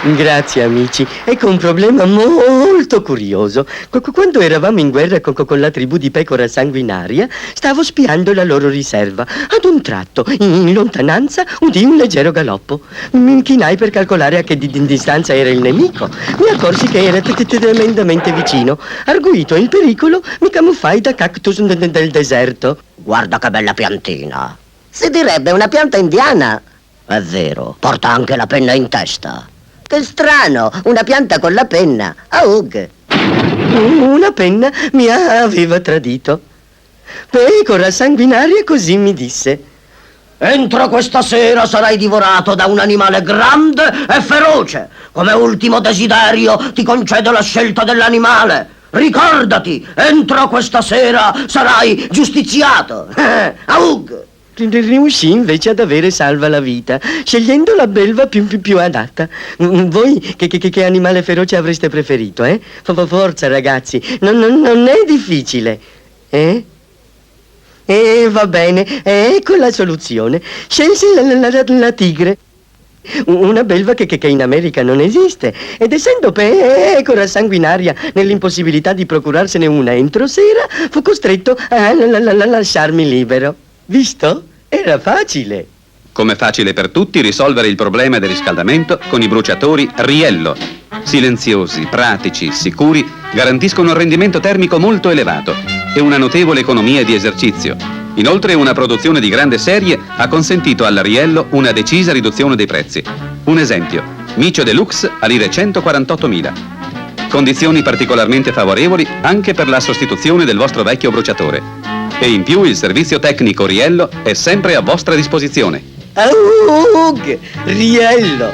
Grazie amici. Ecco un problema molto curioso. Quando eravamo in guerra con la tribù di Pecora Sanguinaria, stavo spiando la loro riserva. Ad un tratto, in lontananza, udii un leggero galoppo. Mi inchinai per calcolare a che distanza era il nemico. Mi accorsi che era tremendamente vicino. Arguito il pericolo, mi camuffai da cactus del deserto. Guarda che bella piantina. Si direbbe una pianta indiana. È vero, porta anche la penna in testa. Che strano, una pianta con la penna. Aug. Una penna mi aveva tradito. Pecora Sanguinaria così mi disse: entro questa sera sarai divorato da un animale grande e feroce. Come ultimo desiderio ti concedo la scelta dell'animale. Ricordati, entro questa sera sarai giustiziato. Aug. Riuscì invece ad avere salva la vita, scegliendo la belva più adatta. Voi che animale feroce avreste preferito, eh? Forza ragazzi, non è difficile, eh? Va bene, ecco la soluzione. Scelsi la tigre. Una belva che in America non esiste, ed essendo Pecora Sanguinaria nell'impossibilità di procurarsene una entro sera, fu costretto a lasciarmi libero. Visto? Era facile. Come facile per tutti risolvere il problema del riscaldamento con i bruciatori Riello. Silenziosi, pratici, sicuri, garantiscono un rendimento termico molto elevato e una notevole economia di esercizio. Inoltre una produzione di grande serie ha consentito alla Riello una decisa riduzione dei prezzi. Un esempio, Micio Deluxe a lire 148.000. Condizioni particolarmente favorevoli anche per la sostituzione del vostro vecchio bruciatore. E in più il servizio tecnico Riello è sempre a vostra disposizione. Aug! Riello!